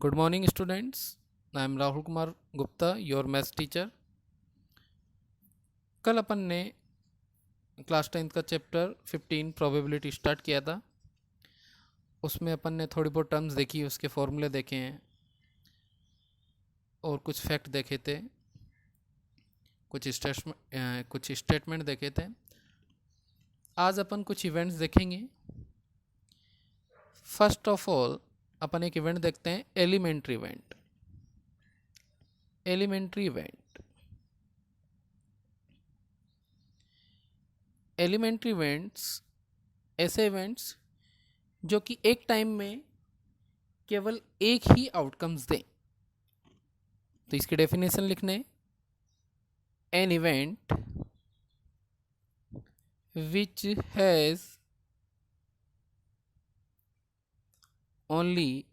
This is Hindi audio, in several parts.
Good morning, students. I am Rahul Kumar Gupta, your maths teacher. कल अपन ने क्लास 10th का चैप्टर 15 प्रोबेबिलिटी स्टार्ट किया था। उसमें अपन ने थोड़ी बहुत टर्म्स देखी, उसके फॉर्मूले देखे हैं और कुछ फैक्ट देखे थे, कुछ स्टेटमेंट देखे थे। आज अपन कुछ इवेंट्स देखेंगे। फर्स्ट ऑफ ऑल अपन एक इवेंट देखते हैं, elementary event. Elementary event elementary events ऐसे इवेंट्स जो कि एक टाइम में केवल एक ही आउटकम्स दें। तो इसकी डेफिनेशन लिखने, an event which has only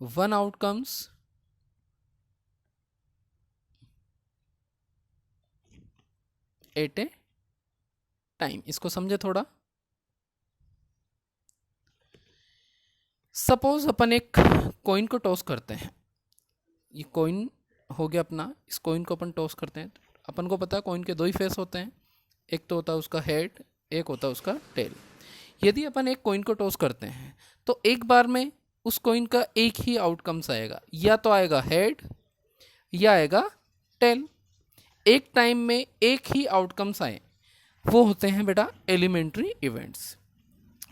one outcomes at a time. इसको समझे थोड़ा। सपोज अपन एक कॉइन को टॉस करते हैं। ये कॉइन हो गया अपना, इस कॉइन को अपन टॉस करते हैं। अपन को पता है कॉइन के दो ही फेस होते हैं, एक तो होता है उसका हेड, एक होता है उसका टेल। यदि अपन एक कॉइन को टॉस करते हैं तो एक बार में उस कॉइन का एक ही आउटकम्स आएगा, या तो आएगा हेड या आएगा टेल। एक टाइम में एक ही आउटकम्स आए, वो होते हैं बेटा एलिमेंट्री इवेंट्स।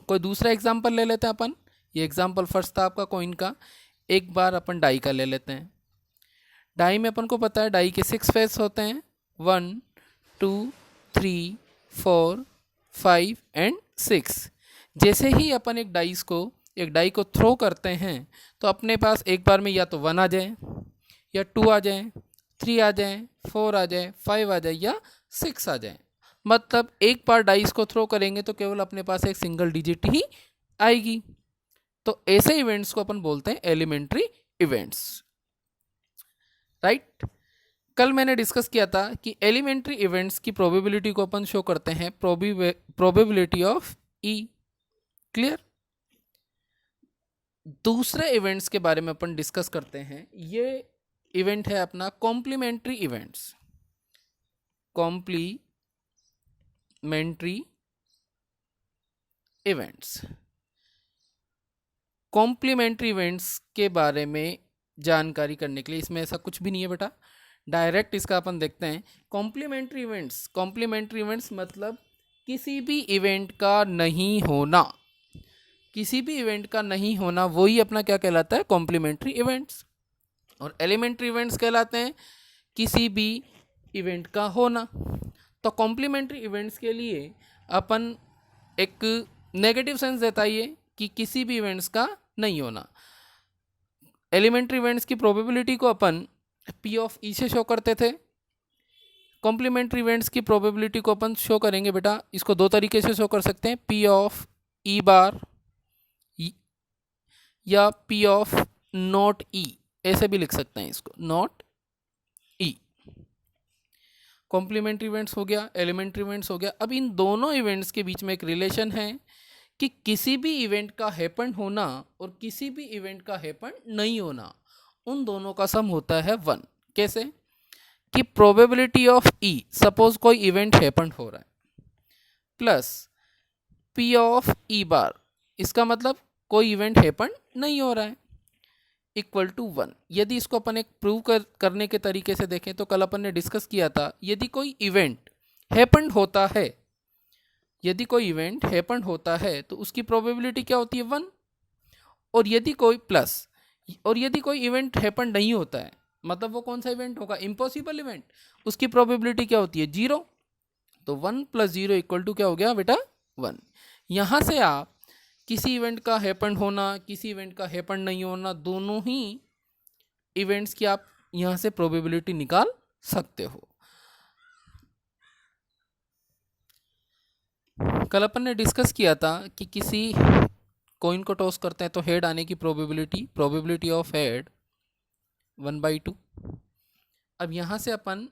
कोई दूसरा एग्जांपल ले लेते हैं अपन। ये एग्जांपल फर्स्ट था आपका कॉइन का। एक बार अपन डाई का ले लेते हैं। डाई में अपन को पता है डाई के 6 फेस होते हैं, 1 2 3 4 5 एंड 6। जैसे ही अपन एक डाई को थ्रो करते हैं तो अपने पास एक बार में या तो 1 आ जाए, या 2 आ जाए, 3 आ जाए, 4 आ जाए, 5 आ जाए, या 6 आ जाए। मतलब एक बार डाइस को थ्रो करेंगे तो केवल अपने पास एक सिंगल डिजिट ही आएगी। तो ऐसे इवेंट्स को अपन बोलते हैं एलिमेंट्री इवेंट्स, राइट। कल मैंने डिस्कस किया था कि एलिमेंट्री इवेंट्स की प्रोबेबिलिटी को अपन शो करते हैं प्रोबेबिलिटी ऑफ ई। क्लियर। दूसरे इवेंट्स के बारे में अपन डिस्कस करते हैं। ये इवेंट है अपना complementary events. Complementary events complementary events के बारे में जानकारी करने के लिए, इसमें ऐसा कुछ भी नहीं है बेटा, डायरेक्ट इसका अपन देखते हैं। कॉम्प्लीमेंट्री इवेंट्स मतलब किसी भी इवेंट का नहीं होना, किसी भी इवेंट का नहीं होना वही अपना क्या कहलाता है, कॉम्प्लीमेंट्री इवेंट्स। और एलिमेंट्री इवेंट्स कहलाते हैं किसी भी इवेंट का होना। तो कॉम्प्लीमेंट्री इवेंट्स के लिए अपन एक नेगेटिव सेंस देता है ये कि किसी भी इवेंट्स का नहीं होना। एलिमेंट्री इवेंट्स की प्रोबेबिलिटी को अपन पी ऑफ ई से शो करते थे। कॉम्प्लीमेंट्री इवेंट्स की प्रोबेबिलिटी को अपन शो करेंगे बेटा, इसको दो तरीके से शो कर सकते हैं, पी ऑफ ई बार या पी ऑफ नॉट ई, ऐसे भी लिख सकते हैं इसको, नॉट ई। कॉम्प्लीमेंट्री इवेंट्स हो गया, एलिमेंट्री इवेंट्स हो गया। अब इन दोनों इवेंट्स के बीच में एक रिलेशन है कि किसी भी इवेंट का हैपन होना और किसी भी इवेंट का हैपन नहीं होना, उन दोनों का सम होता है 1। कैसे कि प्रोबेबिलिटी ऑफ ई, सपोज कोई इवेंट हैपन हो रहा है, प्लस पी ऑफ ई बार, इसका मतलब कोई इवेंट हैपन नहीं हो रहा है, इक्वल टू 1। यदि इसको अपन एक प्रूव करने के तरीके से देखें तो कल अपन ने डिस्कस किया था, यदि कोई इवेंट हैपन होता है, यदि कोई इवेंट हैपन होता है तो उसकी प्रोबेबिलिटी क्या होती है, 1। और यदि कोई इवेंट हैपन नहीं होता है, मतलब वो कौन सा इवेंट होगा, इम्पॉसिबल इवेंट, उसकी प्रोबेबिलिटी क्या होती है, 0। तो 1 + 0 इक्वल टू क्या हो गया बेटा, 1। यहाँ से आप किसी इवेंट का हैपन होना, किसी इवेंट का हैपन नहीं होना, दोनों ही इवेंट्स की आप यहाँ से प्रोबेबिलिटी निकाल सकते हो। कल अपन ने डिस्कस किया था कि किसी कॉइन को टॉस करते हैं तो हेड आने की प्रोबेबिलिटी ऑफ हेड 1/2। अब यहाँ से अपन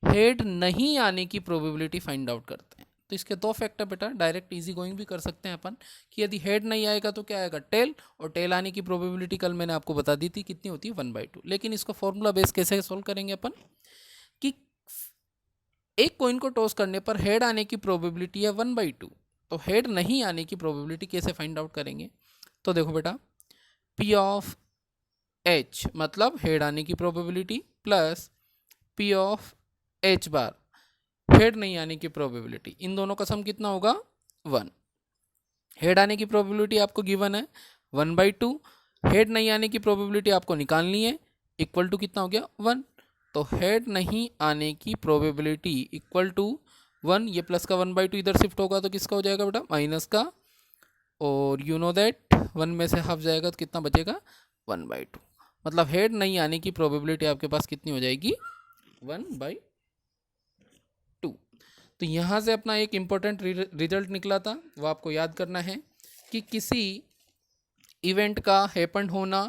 हेड नहीं आने की प्रोबेबिलिटी फाइंड आउट करते हैं। तो इसके दो फैक्टर बेटा डायरेक्ट इजी गोइंग भी कर सकते हैं अपन कि यदि हेड नहीं आएगा तो क्या आएगा टेल, और टेल आने की प्रोबेबिलिटी कल मैंने आपको बता दी थी कितनी होती है 1/2। लेकिन इसको फॉर्मूला बेस कैसे सोल्व करेंगे अपन कि एक कॉइन को टॉस करने पर हेड आने की प्रोबेबिलिटी है 1/2, तो हेड नहीं आने की प्रोबेबिलिटी कैसे फाइंड आउट करेंगे। तो देखो बेटा P ऑफ H मतलब हेड आने की probability plus P of H bar head नहीं आने की प्रोबेबिलिटी, इन दोनों का सम कितना होगा 1। हेड आने की प्रोबेबिलिटी आपको गिवन है 1/2, हेड नहीं आने की प्रोबेबिलिटी आपको निकालनी है, इक्वल टू कितना हो गया 1। तो हेड नहीं आने की प्रोबेबिलिटी इक्वल टू 1, ये प्लस का 1/2 इधर शिफ्ट होगा तो किसका हो जाएगा बेटा माइनस का, और यू नो दैट 1 में से हाफ जाएगा तो कितना बचेगा 1/2। मतलब हेड नहीं आने की प्रोबेबिलिटी आपके पास कितनी हो जाएगी 1/2। तो यहाँ से अपना एक इम्पोर्टेंट रिजल्ट निकला था, वो आपको याद करना है कि किसी इवेंट का हैपन होना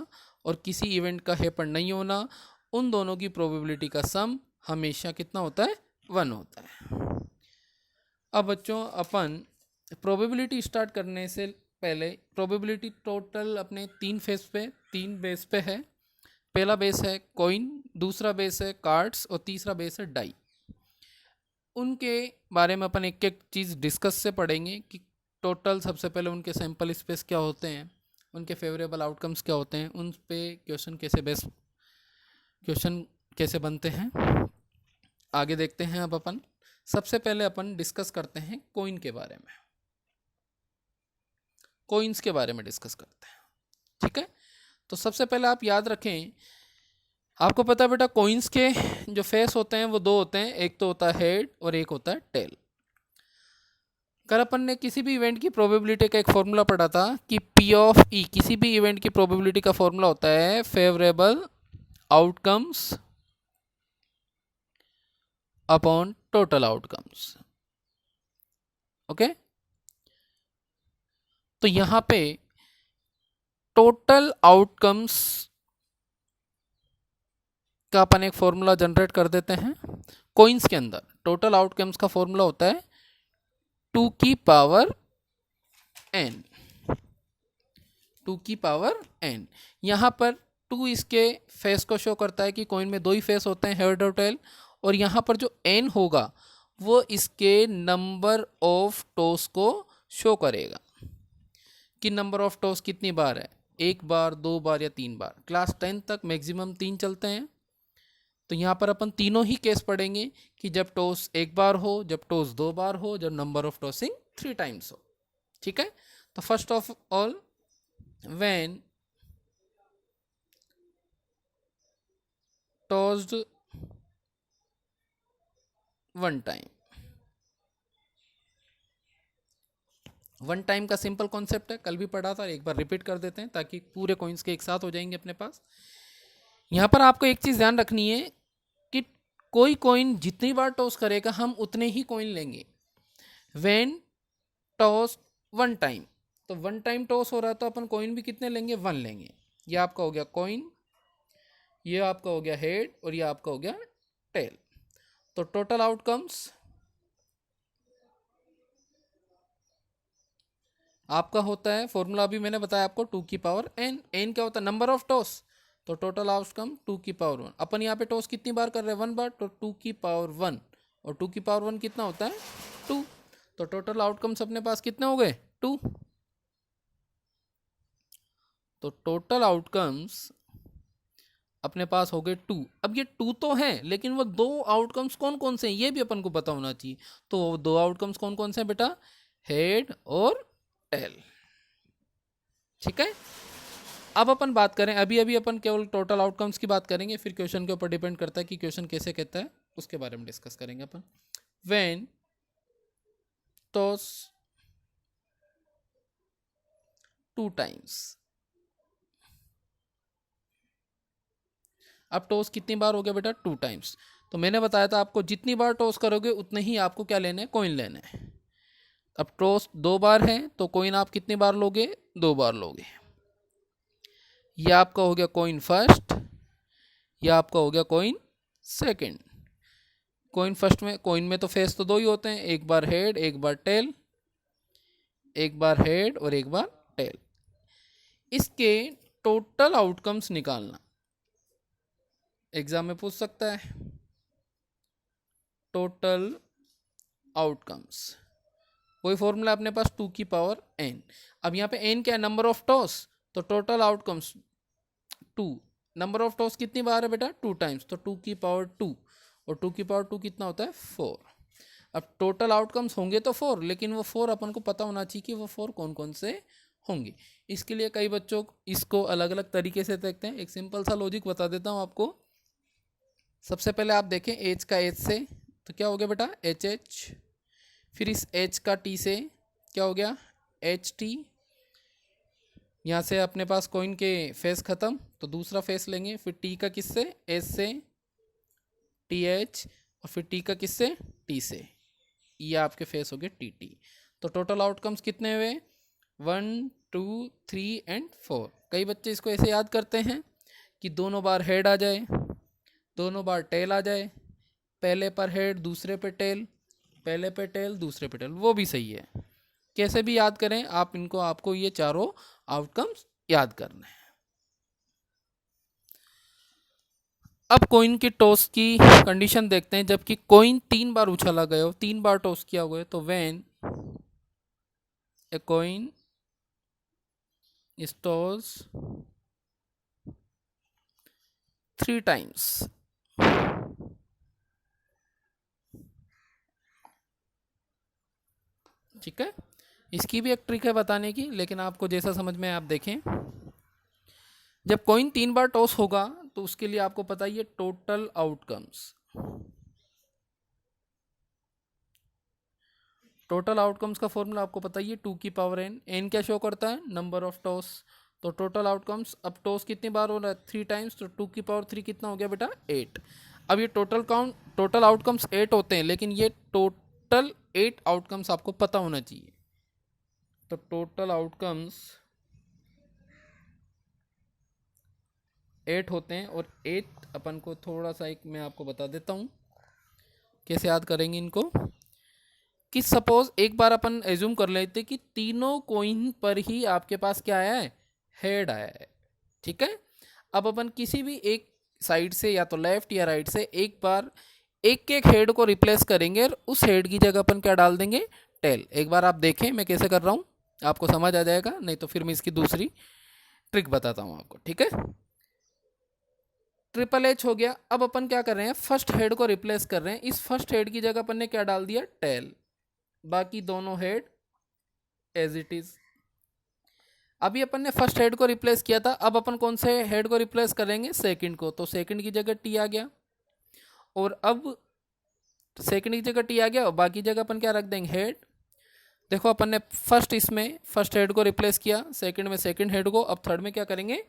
और किसी इवेंट का हैपन नहीं होना, उन दोनों की प्रोबेबिलिटी का सम हमेशा कितना होता है 1 होता है। अब बच्चों अपन प्रोबेबिलिटी स्टार्ट करने से पहले प्रोबेबिलिटी टोटल अपने 3 बेस पे है। पहला बेस है कॉइन, दूसरा बेस है कार्ड्स और तीसरा बेस है डाई। उनके बारे में अपन एक एक चीज़ डिस्कस से पढ़ेंगे कि टोटल सबसे पहले उनके सैम्पल स्पेस क्या होते हैं, उनके फेवरेबल आउटकम्स क्या होते हैं, उन पे क्वेश्चन कैसे बनते हैं, आगे देखते हैं। अब अपन सबसे पहले अपन डिस्कस करते हैं कॉइन के बारे में, कॉइन्स के बारे में डिस्कस करते हैं, ठीक है। तो सबसे पहले आप याद रखें, आपको पता है बेटा कॉइन्स के जो फेस होते हैं वो दो होते हैं, एक तो होता है हेड और एक होता है टेल। कल अपन ने किसी भी इवेंट की प्रोबेबिलिटी का एक फॉर्मूला पढ़ा था कि P ऑफ E, किसी भी इवेंट की प्रोबेबिलिटी का फॉर्मूला होता है favourable outcomes upon total outcomes, okay. तो यहां पे टोटल आउटकम्स का अपन एक फॉर्मूला जनरेट कर देते हैं। कॉइन्स के अंदर टोटल आउटकम्स का फॉर्मूला होता है 2 की पावर n, 2 की पावर n। यहाँ पर 2 इसके फेस को शो करता है कि कॉइन में दो ही फेस होते हैं, हेड और टेल, और यहाँ पर जो n होगा वो इसके नंबर ऑफ टॉस को शो करेगा कि नंबर ऑफ टॉस कितनी बार है, 1 बार 2 बार या 3 बार। क्लास 10 तक मैक्सिमम 3 चलते हैं, तो यहाँ पर अपन तीनों ही केस पढ़ेंगे कि जब टॉस 1 बार हो, जब टॉस 2 बार हो, जब नंबर ऑफ टॉसिंग 3 टाइम्स हो, ठीक है। तो first of all when tossed 1 time, 1 time का सिंपल कॉन्सेप्ट है, कल भी पढ़ा था, एक बार रिपीट कर देते हैं ताकि पूरे कॉइन्स के एक साथ हो जाएंगे अपने पास। यहाँ पर आपको एक चीज़ ध्यान रखनी है कि कोई कॉइन जितनी बार टॉस करेगा हम उतने ही कॉइन लेंगे। व्हेन टॉस 1 टाइम, तो 1 टाइम टॉस हो रहा है तो अपन कॉइन भी कितने लेंगे 1 लेंगे। ये आपका हो गया कॉइन, ये आपका हो गया हेड और ये आपका हो गया टेल। तो टोटल आउटकम्स आपका होता है, फॉर्मूला अभी मैंने बताया आपको 2 की पावर n। n क्या होता है नंबर ऑफ टॉस, तो टोटल आउटकम 2 की पावर 1। अपन यहाँ पे टॉस कितनी बार कर रहे हैं 1 बार, तो 2 की पावर 1, और 2 की पावर 1 कितना होता है 2। तो टोटल आउटकम्स अपने पास कितने हो गए 2। तो टोटल आउटकम्स अपने पास हो गए 2। अब ये 2 तो हैं, लेकिन वो 2 आउटकम्स कौन कौन से हैं ये भी अपन को पता होना चाहिए। तो वो 2 आउटकम्स कौन कौन से हैं बेटा, हेड और टेल, ठीक है। अब अपन बात करें, अभी अपन केवल टोटल आउटकम्स की बात करेंगे, फिर क्वेश्चन के ऊपर डिपेंड करता है कि क्वेश्चन कैसे कहता है, उसके बारे में डिस्कस करेंगे अपन। व्हेन टॉस 2 टाइम्स, अब टॉस कितनी बार हो गया बेटा 2 टाइम्स। तो मैंने बताया था आपको जितनी बार टॉस करोगे उतने ही आपको क्या लेना है कॉइन लेना है। अब टॉस 2 बार है तो कॉइन आप कितनी बार लोगे 2 बार लोगे। यह आपका हो गया कॉइन फर्स्ट, यह आपका हो गया कॉइन सेकंड। कॉइन फर्स्ट में, कॉइन में तो फेस तो दो ही होते हैं, एक बार हेड एक बार टेल, एक बार हेड और एक बार टेल। इसके टोटल आउटकम्स निकालना एग्जाम में पूछ सकता है। टोटल आउटकम्स, वही फॉर्मूला अपने पास 2 की पावर n। अब यहाँ पे n क्या है, नंबर ऑफ टॉस, तो total outcomes 2। Number of toss कितनी बार है बेटा, 2 टाइम्स, तो 2 की पावर 2, और 2 की पावर 2 कितना होता है, 4। अब टोटल आउटकम्स होंगे तो 4, लेकिन वो 4 अपन को पता होना चाहिए कि वो 4 कौन कौन से होंगे। इसके लिए कई बच्चों इसको अलग अलग तरीके से देखते हैं। एक सिंपल सा लॉजिक बता देता हूँ आपको। सबसे पहले आप देखें एच का एच से, तो क्या हो गया बेटा, एच एच। फिर इस एच का टी से क्या हो गया, एच टी। यहाँ से अपने पास कॉइन के फेस ख़त्म, तो दूसरा फेस लेंगे। फिर टी का किससे, एच से, टी एच, और फिर टी का किससे, टी से। ये आपके फेस हो गए टी टी। तो टोटल आउटकम्स कितने हुए, 1 2 3 एंड 4। कई बच्चे इसको ऐसे याद करते हैं कि दोनों बार हेड आ जाए, दोनों बार टेल आ जाए, पहले पर हेड दूसरे पे टेल, पहले पे टेल दूसरे पे टेल, वो भी सही है। कैसे भी याद करें आप इनको, आपको ये चारों आउटकम्स याद करने हैं। अब कॉइन की टॉस की कंडीशन देखते हैं। जबकि कॉइन 3 बार उछाला गया हो, 3 बार टॉस किया हुआ है, तो when a coin is toss 3 times, ठीक है। इसकी भी एक ट्रिक है बताने की, लेकिन आपको जैसा समझ में आप देखें। जब कॉइन 3 बार टॉस होगा तो उसके लिए आपको पता ही है टोटल आउटकम्स। टोटल आउटकम्स का फॉर्मूला आपको पता ही है 2 की पावर n। n क्या शो करता है, नंबर ऑफ टॉस। तो टोटल आउटकम्स, अब टॉस कितनी बार हो रहा है, 3 टाइम्स, तो 2 की पावर 3 कितना हो गया बेटा, 8। अब ये टोटल आउटकम्स 8 होते हैं, लेकिन ये टोटल 8 आउटकम्स आपको पता होना चाहिए। तो टोटल आउटकम्स 8 होते हैं, और 8 अपन को थोड़ा सा एक मैं आपको बता देता हूँ कैसे याद करेंगे इनको। कि सपोज एक बार अपन एज्यूम कर लेते कि तीनों कॉइन पर ही आपके पास क्या आया है, हेड आया है, ठीक है। अब अपन किसी भी एक साइड से, या तो लेफ्ट या राइट से, एक बार एक एक हेड को रिप्लेस करेंगे, और उस हेड की जगह अपन क्या डाल देंगे, टेल। एक बार आप देखें मैं कैसे कर रहा हूँ, आपको समझ आ जाएगा, नहीं तो फिर मैं इसकी दूसरी ट्रिक बताता हूँ आपको, ठीक है। ट्रिपल एच हो गया। अब अपन क्या कर रहे हैं, फर्स्ट हेड को रिप्लेस कर रहे हैं। इस फर्स्ट हेड की जगह अपन ने क्या डाल दिया, टेल। बाकी दोनों हेड एज इट इज। अभी अपन ने फर्स्ट हेड को रिप्लेस किया था, अब अपन कौन से हेड को रिप्लेस करेंगे, सेकंड को। तो सेकंड की जगह टी आ गया, और अब सेकंड की जगह टी आ गया, और बाकी जगह अपन क्या रख देंगे, हेड। देखो अपन ने फर्स्ट इसमें फर्स्ट हेड को रिप्लेस किया, सेकंड में सेकंड हेड को, अब थर्ड में क्या करेंगे,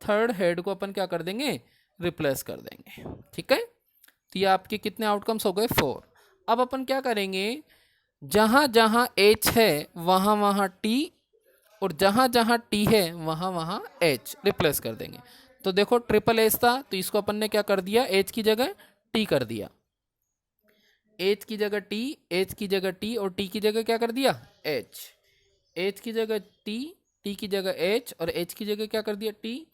थर्ड हेड को अपन क्या कर देंगे, रिप्लेस कर देंगे, ठीक है। तो ये आपके कितने आउटकम्स हो गए, 4। अब अपन क्या करेंगे, जहाँ जहाँ एच है वहाँ वहाँ टी, और जहाँ जहाँ टी है वहाँ वहाँ एच रिप्लेस कर देंगे। तो देखो ट्रिपल एच था, तो इसको अपन ने क्या कर दिया, एच की जगह टी कर दिया, एच की जगह टी, एच की जगह टी, और टी की जगह क्या कर दिया, एच। एच की जगह टी, टी की जगह एच, और एच की जगह क्या कर दिया, टी।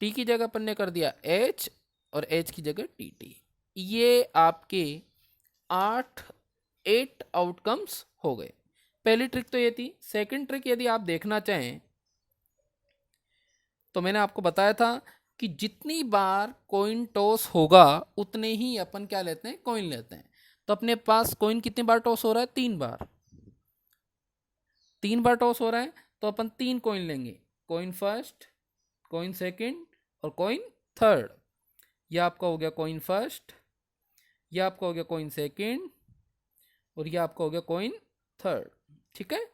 टी की जगह अपन ने कर दिया एच, और एच की जगह टी टी। ये आपके 8 आउटकम्स हो गए। पहली ट्रिक तो ये थी। सेकंड ट्रिक यदि आप देखना चाहें तो मैंने आपको बताया था कि जितनी बार कॉइन टॉस होगा उतने ही अपन क्या लेते हैं, कॉइन लेते हैं। तो अपने पास कॉइन कितनी बार टॉस हो रहा है, 3 बार। 3 बार टॉस हो रहा है, तो अपन 3 कॉइन लेंगे, कॉइन फर्स्ट, कॉइन सेकंड, और कॉइन थर्ड। ये आपका हो गया कॉइन फर्स्ट, ये आपका हो गया कॉइन सेकंड, और ये आपका हो गया कॉइन थर्ड, ठीक है।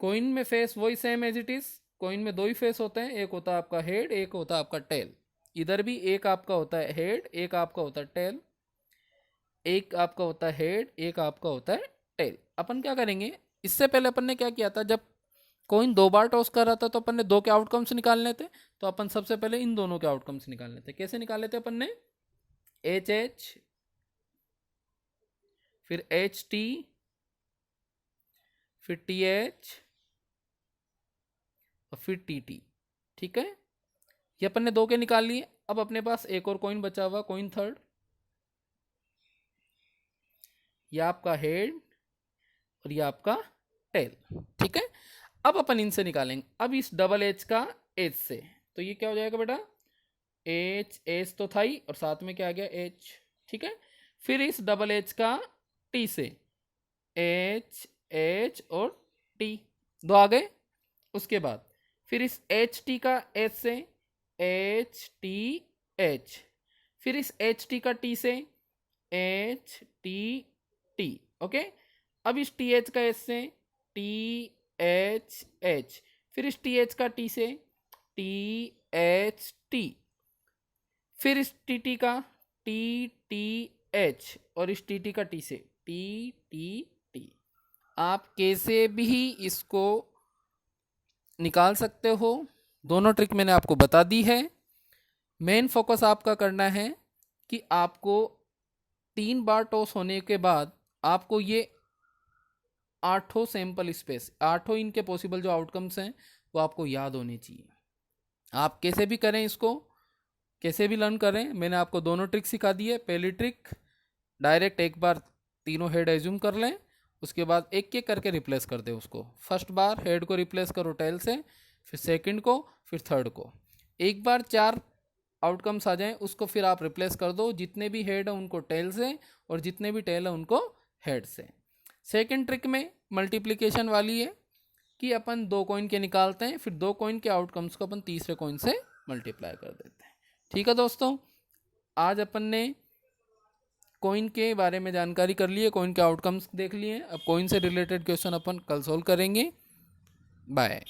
कॉइन में फेस वही same as it is. Coin में 2 ही फेस होते हैं, एक होता है आपका हेड, एक होता है आपका टेल। इधर भी एक आपका होता है हेड, एक आपका होता है टेल, एक आपका होता है हेड, एक आपका होता है टेल। अपन क्या करेंगे, इससे पहले अपन ने क्या किया था, जब कॉइन 2 बार टॉस कर रहा था तो अपन ने 2 के आउटकम्स निकालने थे। तो अपन सबसे पहले इन दोनों के आउटकम्स निकालने थे। कैसे निकाले थे अपन ने, एच एच फिर एच टी, फिर टी एच और फिर टी टी। ठीक है, ये अपन ने 2 के निकाल लिए। अब अपने पास एक और कॉइन बचा हुआ, कॉइन थर्ड, ये आपका हेड और ये आपका टेल। ठीक है, अब अपन इनसे निकालेंगे। अब इस डबल एच का एच से, तो ये क्या हो जाएगा बेटा, एच, एच तो था ही और साथ में क्या आ गया, एच। ठीक है, फिर इस डबल एच का टी से, एच, एच और टी, 2 आ गए। उसके बाद फिर इस एच टी का एच से, एच टी एच, फिर इस एच टी का टी से, एच टी टी। ओके, अब इस टी एच का एच से, टी एच एच, फिर इस टी एच का टी से, टी एच टी, फिर इस टी टी का टी टी एच और इस टी टी का टी से, टी टी टी। आप कैसे भी इसको निकाल सकते हो, दोनों ट्रिक मैंने आपको बता दी है। मेन फोकस आपका करना है कि आपको 3 बार टॉस होने के बाद आपको ये 8 सैंपल स्पेस, 8 इनके पॉसिबल जो आउटकम्स हैं वो आपको याद होने चाहिए। आप कैसे भी करें इसको, कैसे भी लर्न करें, मैंने आपको दोनों ट्रिक सिखा दी है। पहली ट्रिक, डायरेक्ट एक बार तीनों हेड एज्यूम कर लें, उसके बाद एक एक करके रिप्लेस कर दे उसको। फर्स्ट बार हेड को रिप्लेस करो टेल से, फिर सेकंड को, फिर थर्ड को। एक बार 4 आउटकम्स आ जाएं उसको फिर आप रिप्लेस कर दो, जितने भी हेड हैं उनको टेल से और जितने भी टेल हैं उनको हेड से। सेकंड ट्रिक में मल्टीप्लिकेशन वाली है कि अपन 2 कॉइन के निकालते हैं, फिर 2 कॉइन के आउटकम्स को अपन तीसरे कॉइन से मल्टीप्लाई कर देते हैं। ठीक है दोस्तों, आज अपन ने कॉइन के बारे में जानकारी कर ली है, कॉइन के आउटकम्स देख लिए। अब कॉइन से रिलेटेड क्वेश्चन अपन कल सोल्व करेंगे। बाय।